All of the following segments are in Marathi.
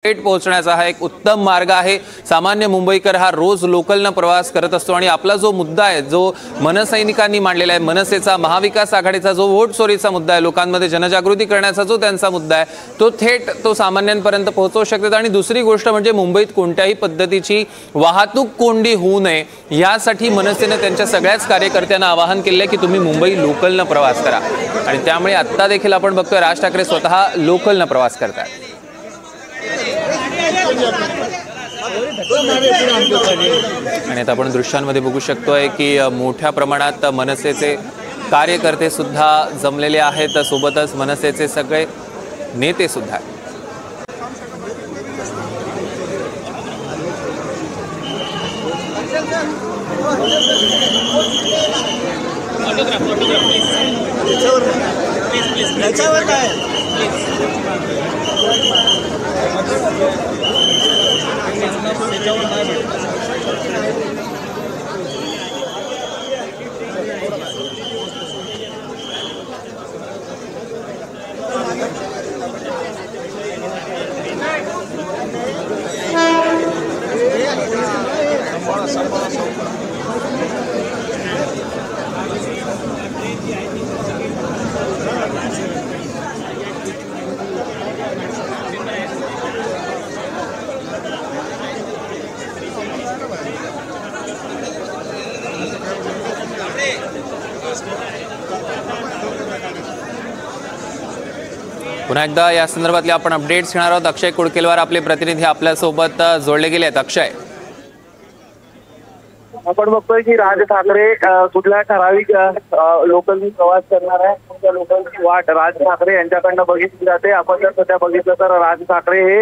थेट पोहोचण्याचा हा एक उत्तम मार्ग आहे। सामान्य मुंबईकर हा रोज लोकलने प्रवास करत असतो आणि आपला जो मुद्दा आहे, जो मनसैनिकांनी मांडलेला आहे, मनसेचा महाविकास आघाडीचा जो वोट चोरीचा मुद्दा आहे, लोकांमध्ये जनजागृती करण्याचा जो त्यांचा मुद्दा आहे, तो थेट सामान्यांपर्यंत पोहोचवू शकतात। आणि दुसरी गोष्ट म्हणजे मुंबईत कोणत्याही पद्धतीची वाहतूक कोंडी होऊ नये यासाठी मनसेने त्यांच्या सगळ्याच कार्यकर्त्यांना आवाहन केले की तुम्ही मुंबई लोकलने प्रवास करा। आणि त्यामुळे आता देखील आपण बघतोय राज ठाकरे स्वतः लोकलने प्रवास करतात। आणि आता आपण दृश्यांमध्ये बघू शकतोय की मोठ्या प्रमाणात मनसेचे कार्यकर्ते सुद्धा जमलेले आहेत, सोबतच मनसेचे सगळे नेते सुद्धा। पुन्हा एकदा या संदर्भातले आपण अपडेट्स घेणार आहोत। अक्षय कुडकेलवार आपले प्रतिनिधी आपल्या सोबत जोडले गेले आहेत। अक्षय, आपण बघतोय की राज ठाकरे कुठल्या ठराविक लोकलनी प्रवास करणार आहे, त्या लोकलची वाट राज ठाकरे यांच्याकडनं बघितली जाते। आपण जर सध्या बघितलं तर राज ठाकरे हे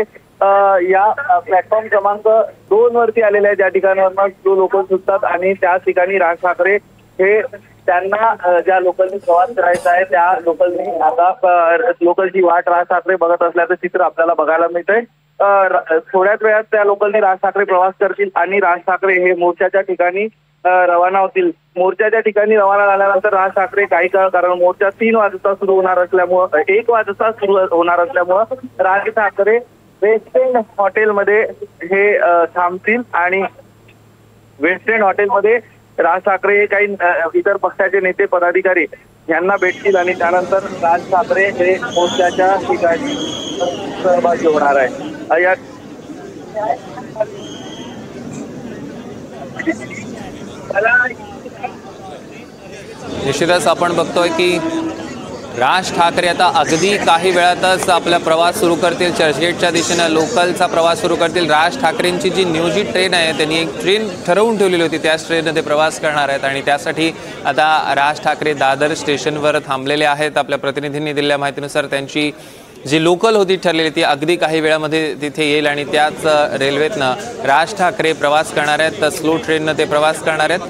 या प्लॅटफॉर्म क्रमांक 2 वरती आलेले आहेत, ज्या ठिकाणावर जो लोकल सुटतात आणि त्याच ठिकाणी राज ठाकरे हे त्यांना ज्या लोकलनी प्रवास करायचा आहे त्या लोकलनी आता लोकलची वाट राज ठाकरे बघत असल्याचं चित्र आपल्याला बघायला मिळतंय। थोड्याच वेळात त्या लोकलनी राज ठाकरे प्रवास करतील आणि राज ठाकरे हे मोर्चाच्या ठिकाणी रवाना होतील। मोर्चाच्या ठिकाणी रवाना झाल्यानंतर राज ठाकरे काही काळ, कारण मोर्चा 3 वाजता सुरू होणार असल्यामुळं 1 वाजता सुरू होणार असल्यामुळं राज ठाकरे वेस्ट एंड हॉटेलमध्ये हे थांबतील आणि वेस्ट एंड हॉटेलमध्ये राज ठाकरे काही इतर पक्षाचे नेते पदाधिकारी यांना भेटतील आणि त्यानंतर राज ठाकरे हे मोर्चाच्या ठिकाणी सहभागी होणार आहे। निश्चितच आपण बघतोय की राज ठाकरे आता अगदी काही वेळातच आपला प्रवास सुरू करतील, चर्चगेटच्या दिशेने लोकलचा प्रवास सुरू करतील। राज ठाकरेंची जी नियोजित ट्रेन आहे, त्यांनी एक ट्रेन ठरवून ठेवलेली होती, त्याच ट्रेनने ते प्रवास करणार आहेत आणि त्यासाठी आता राज ठाकरे दादर स्टेशनवर थांबलेले आहेत। आपल्या प्रतिनिधींनी दिलेल्या माहितीनुसार त्यांची जी लोकल होती ठरलेली ती अगदी काही वेळामध्ये तिथे येईल आणि त्याच रेल्वेतनं राज ठाकरे प्रवास करणार आहेत, तर स्लो ट्रेननं ते प्रवास करणार आहेत।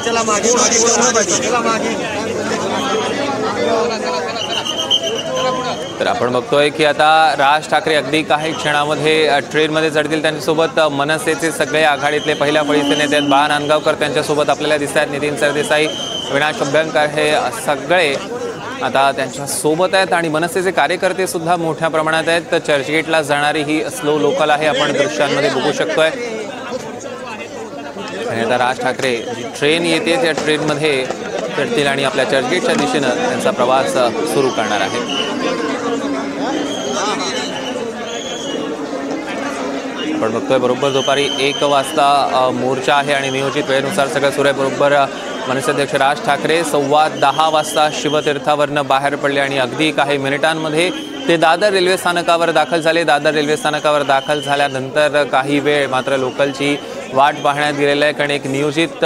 चला मागे चला मागे। तर आपण बघतोय की आता राज ठाकरे अगदी काही क्षणामध्ये ट्रेनमध्ये चढतील। त्यांच्यासोबत मनसेचे सगळे आघाडीतले पहिल्या फळीचे नेते आहेत, बाळा नांदगावकर त्यांच्यासोबत आपल्याला दिसत आहेत, नितीन सरदेसाई, अविनाश अभ्यंकर हे सगळे आता त्यांच्या सोबत आहेत आणि मनसेचे कार्यकर्ते सुद्धा मोठ्या प्रमाणात आहेत। तर चर्चगेटला जाणारी ही स्लो लोकल आहे, आपण दृश्यांमध्ये बघू शकतोय। आणि आता राज ठाकरे जी ट्रेन येते त्या ट्रेनमध्ये चढतील आणि आपल्या चर्चगेटच्या दिशेनं त्यांचा प्रवास सुरू करणार आहे। आपण बघतोय बरोबर दुपारी 1 वाजता मोर्चा आहे आणि नियोजित वेळेनुसार सगळं सुरू आहे। बरोबर मनसे अध्यक्ष राज ठाकरे 10:15 वाजता शिवतीर्थावरनं बाहेर पडले आणि अगदी काही मिनिटांमध्ये ते दादर रेल्वे स्थानकावर दाखल झाले। दादर रेल्वे स्थानकावर दाखल झाल्यानंतर काही वेळ मात्र लोकलची वाट पाहण्यात गेलेली आहे, कारण एक नियोजित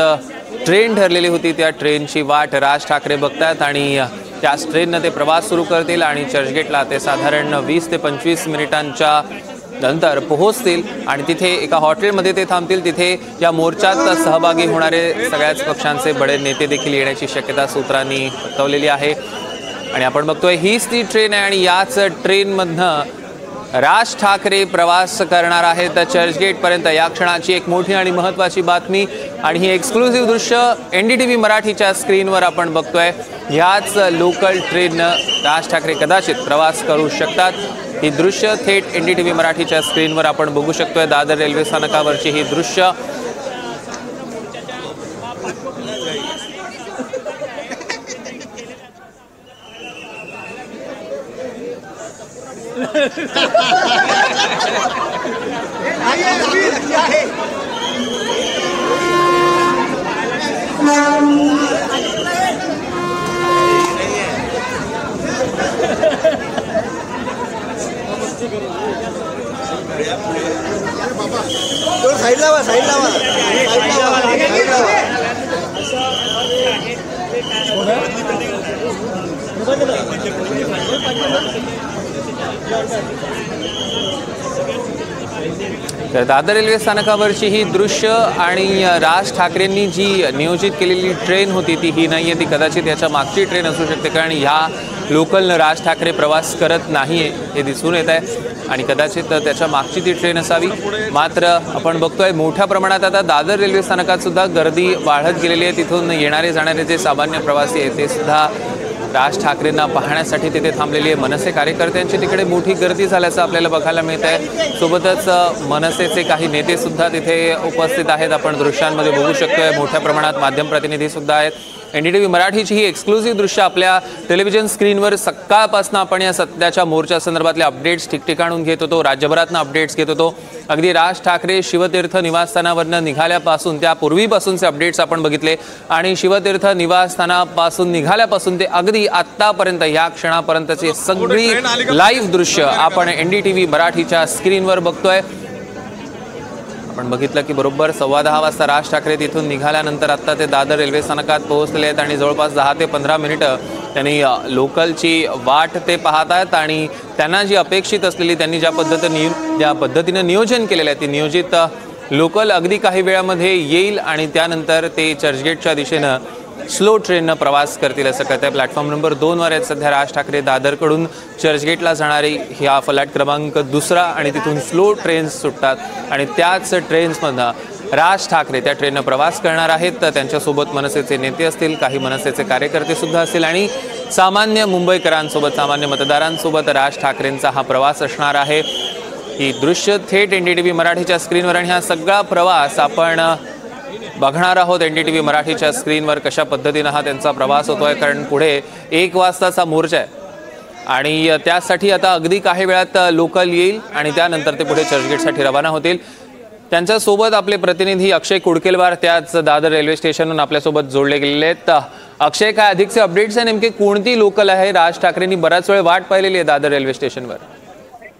ट्रेन ठरलेली होती, त्या ट्रेनची वाट राज ठाकरे बघतात आणि त्याच ट्रेननं ते प्रवास सुरू करतील आणि चर्चगेटला ते साधारण 20 ते 25 मिनिटांच्या नंतर पोहोचतील आणि तिथे एका हॉटेलमध्ये ते थांबतील। तिथे या मोर्चात सहभागी होणारे सगळ्याच पक्षांचे बडे नेते देखील येण्याची शक्यता सूत्रांनी वर्तवलेली आहे। आणि आपण बघतोय हीच ती ट्रेन आहे आणि याच ट्रेनमधनं राज ठाकरे प्रवास करणार आहेत चर्चगेटपर्यंत। या क्षणाची एक मोठी आणि महत्त्वाची बातमी आणि ही एक्सक्लुझिव्ह दृश्य NDTV मराठीच्या स्क्रीनवर आपण बघतोय। ह्याच लोकल ट्रेननं राज ठाकरे कदाचित प्रवास करू शकतात। ही दृश्य थेट NDTV मराठीच्या स्क्रीनवर आपण बघू शकतोय। दादर रेल्वे स्थानकावरची ही दृश्य साइड लावा साइड लावा तर दादर रेल्वे स्थानकावरची ही दृश्य आणि राज ठाकरेंनी जी नियोजित केलेली ट्रेन होती ती ही नाही आहे, ती कदाचित याच्या मागची ट्रेन असू शकते। कारण ह्या लोकलनं राज ठाकरे प्रवास करत नाही आहे हे दिसून येत आहे आणि कदाचित त्याच्या मागची ती ट्रेन असावी। मात्र आपण बघतोय मोठ्या प्रमाणात आता दादर रेल्वे स्थानकात सुद्धा गर्दी वाढत गेलेली आहे। तिथून येणारे जाणारे जे सामान्य प्रवासी आहेत ते सुद्धा राज ठाकरेंना पाहण्यासाठी तिथे थांबलेली आहे। मनसे कार्यकर्त्यांची तिकडे मोठी गर्दी झाल्याचं आपल्याला बघायला मिळत आहे। सोबतच मनसेचे काही नेते सुद्धा तिथे उपस्थित आहेत, आपण दृश्यांमध्ये बघू शकतोय। मोठ्या प्रमाणात माध्यम प्रतिनिधी सुद्धा आहेत। NDTV मराठीची ही एक्सक्लुझिव्ह दृश्य आपल्या टेलिव्हिजन स्क्रीनवर सकाळपासून आपण या सध्याच्या मोर्चा संदर्भातले अपडेट्स ठिकठिकाणून घेत होतो, राज्यभरातनं अपडेट्स घेत होतो। अगदी राज ठाकरे शिवतीर्थ निवासस्थानावरनं निघाल्यापासून त्यापूर्वीपासूनचे अपडेट्स आपण बघितले आणि शिवतीर्थ निवासस्थानापासून निघाल्यापासून ते अगदी आत्तापर्यंत या क्षणापर्यंतचे सगळी लाईव्ह दृश्य आपण NDTV मराठीच्या स्क्रीनवर बघतोय। आपण बघितलं की बरोबर 10:15 वाजता राज ठाकरे तिथून निघाल्यानंतर आता ते दादर रेल्वे स्थानकात पोहोचले आहेत आणि जवळपास 10 ते 15 मिनिटं त्यांनी लोकलची वाट ते पाहत आहेत आणि त्यांना जी अपेक्षित असलेली त्यांनी ज्या पद्धतीनं नियोजन केलेलं आहे ती नियोजित लोकल अगदी काही वेळामध्ये येईल आणि त्यानंतर ते चर्चगेटच्या दिशेनं स्लो ट्रेननं प्रवास करतील असं कळतंय। प्लॅटफॉर्म नंबर 2 वर आहेत सध्या राज ठाकरे। दादरकडून चर्चगेटला जाणारी ह्या फलाट क्रमांक 2 आणि तिथून स्लो ट्रेन्स सुटतात आणि त्याच ट्रेन्समधनं राज ठाकरे त्या ट्रेननं प्रवास करणार आहेत। तर त्यांच्यासोबत मनसेचे नेते असतील, काही मनसेचे कार्यकर्ते सुद्धा असतील आणि सामान्य मुंबईकरांसोबत, सामान्य मतदारांसोबत राज ठाकरेंचा हा प्रवास असणार आहे। ही दृश्य थेट NDTV मराठीच्या स्क्रीनवर आणि हा सगळा प्रवास आपण बघणार आहोत NDTV मराठीच्या स्क्रीनवर कशा पद्धतीनं हा त्यांचा प्रवास होतोय। कारण पुढे 1 वाजताचा मोर्चा आहे आणि त्यासाठी आता अगदी काही वेळात लोकल येईल आणि त्यानंतर ते पुढे चर्चगेटसाठी रवाना होतील। त्यांच्यासोबत आपले प्रतिनिधी अक्षय कुडकेलवार त्याच दादर रेल्वे स्टेशनवरून आपल्यासोबत जोडले गेलेले आहेत। अक्षय, काय अधिकचे अपडेट्स आहे? नेमके कोणती लोकल आहे? राज ठाकरेंनी बराच वेळ वाट पाहिलेली आहे दादर रेल्वे स्टेशनवर।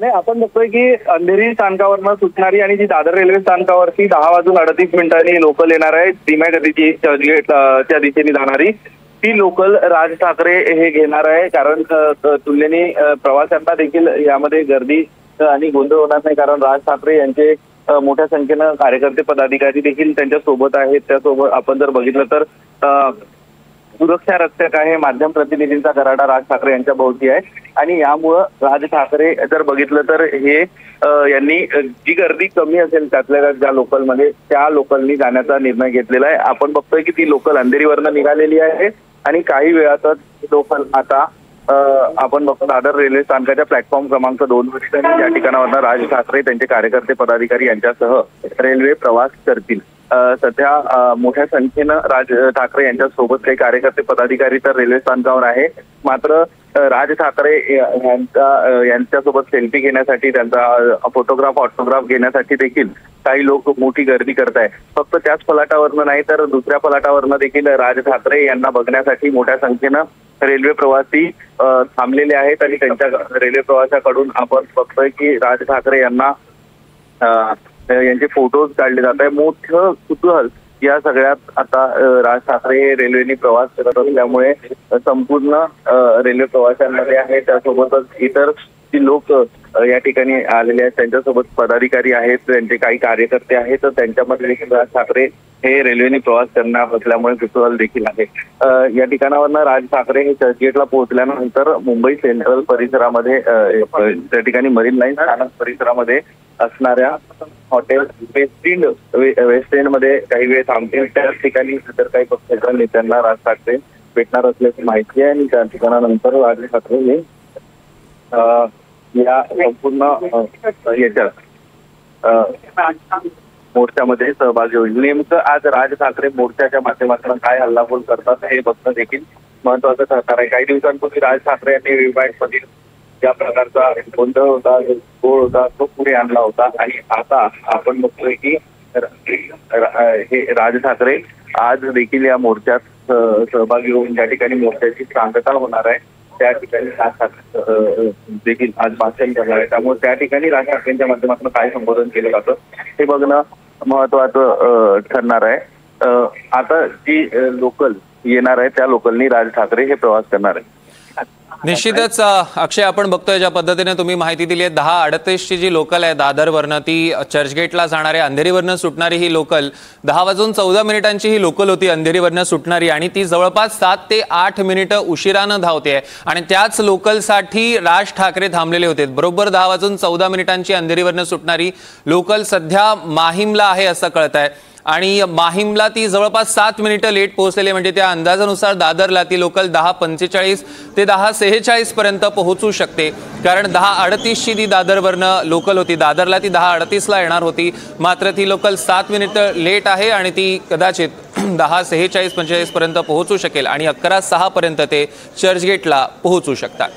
नाही, आपण बघतोय की अंधेरी स्थानकावरनं सुटणारी आणि जी दादर रेल्वे स्थानकावरती 10:38 लोकल येणार आहे चर्चगेट चर्चगेटच्या दिशेने जाणारी, ती लोकल राज ठाकरे हे घेणार आहे। कारण तुलनेने प्रवाशांना देखील यामध्ये गर्दी आणि गोंधळ होणार नाही, कारण राज ठाकरे यांचे मोठ्या संख्येनं कार्यकर्ते पदाधिकारी देखील त्यांच्या सोबत आहेत। त्यासोबत आपण जर बघितलं तर सुरक्षा रक्षक आहे, माध्यम प्रतिनिधींचा गराडा राज ठाकरे यांच्या भोवती आहे आणि यामुळं राज ठाकरे जर बघितलं तर हे यांनी जी गर्दी कमी असेल त्यातल्या ज्या लोकलमध्ये त्या लोकलनी जाण्याचा निर्णय घेतलेला आहे। आपण बघतोय की ती लोकल अंधेरीवरनं निघालेली आहे आणि काही वेळातच लोकल आता आपण बघतो दादर रेल्वे स्थानकाच्या प्लॅटफॉर्म क्रमांक 2 वर त्या ठिकाणावरनं राज ठाकरे त्यांचे कार्यकर्ते पदाधिकारी यांच्यासह रेल्वे प्रवास करतील। सध्या मोठ्या संख्येनं राज ठाकरे यांच्या सोबत काही कार्यकर्ते पदाधिकारी तर रेल्वे स्थानकावर आहे। मात्र राज ठाकरे यांच्यासोबत सेल्फी घेण्यासाठी, त्यांचा फोटोग्राफ ऑटोग्राफ घेण्यासाठी देखील काही लोक मोठी गर्दी करत आहे। फक्त त्याच फलाटावरनं नाही तर दुसऱ्या फलाटावरनं देखील राज ठाकरे यांना बघण्यासाठी मोठ्या संख्येनं रेल्वे प्रवासी थांबलेले आहेत आणि त्यांच्या रेल्वे प्रवासाकडून आपण बघतोय की राज ठाकरे यांना यांचे फोटोज काढले जात आहे। मोठं कुतूहल या सगळ्यात आता राज ठाकरे हे रेल्वेने प्रवास करत असल्यामुळे संपूर्ण रेल्वे प्रवाशांमध्ये आहे, त्यासोबतच इतर जी लोक या ठिकाणी आलेले आहेत त्यांच्यासोबत पदाधिकारी आहेत, त्यांचे काही कार्यकर्ते आहेत, तर त्यांच्यामध्ये देखील राज ठाकरे हे रेल्वेने प्रवास करणार असल्यामुळे कुतूहल देखील आहे। या ठिकाणावरनं राज ठाकरे हे चर्चगेटला पोहोचल्यानंतर मुंबई सेंट्रल परिसरामध्ये त्या ठिकाणी मरीन लाईन स्थानक परिसरामध्ये असणाऱ्या हॉटेल वेस्ट एंड मध्ये काही वेळ थांबतील। त्याच ठिकाणी इतर काही पक्षाच्या नेत्यांना राज ठाकरे भेटणार असल्याची माहिती आहे आणि त्या ठिकाणानंतर राज ठाकरे हे या संपूर्ण याच्यात मोर्चामध्ये सहभागी होईल। नेमकं आज राज ठाकरे मोर्चाच्या माध्यमातून काय हल्लाबोल करतात हे बघणं देखील महत्वाचं ठरणार आहे। काही दिवसांपूर्वी राज ठाकरे यांनी विभागमधील ज्या प्रकारचा गोंधळ होता, गोळ होता, तो पुढे आणला होता आणि आता आपण बघतोय की हे राज ठाकरे आज देखील या मोर्चात सहभागी होऊन ज्या ठिकाणी मोर्चाची सांगता होणार आहे त्या ठिकाणी राज ठाकरे देखील आज भाषण करणार आहे। त्यामुळे त्या ठिकाणी राज ठाकरेंच्या माध्यमातून काय संबोधन केलं जातं हे बघणं महत्वाचं ठरणार आहे। आता जी लोकल येणार आहे त्या लोकलनी राज ठाकरे हे प्रवास करणार आहे। निश्चितच अक्षय, आपण बघतोय ज्या पद्धतीने तुम्ही माहिती दिली आहे, 10:38 ची जी लोकल आहे दादरवरनं ती चर्चगेटला जाणारी अंधेरीवरनं सुटणारी ही लोकल 10:14 ही लोकल होती अंधेरीवरनं सुटणारी आणि ती जवळपास 7 ते 8 मिनिटं उशिरानं धावते आणि त्याच लोकलसाठी राज ठाकरे थांबलेले होते। बरोबर 10:14 अंधेरीवरनं सुटणारी लोकल सध्या माहीमला आहे असं कळत आहे आणि माहीमला ती जवळपास 7 मिनिटं लेट पोहोचलेली, म्हणजे त्या अंदाजानुसार दादरला ती लोकल 10:45 ते 10:46 पर्यंत पोहोचू शकते, कारण 10:38 ची ती दादरवरनं लोकल होती, दादरला ती 10:38ला येणार होती, मात्र ती लोकल 7 मिनिटं लेट आहे आणि ती कदाचित 10:46-45 पर्यंत पोहोचू शकेल आणि 11:06 पर्यंत ते चर्चगेटला पोहोचू शकतात।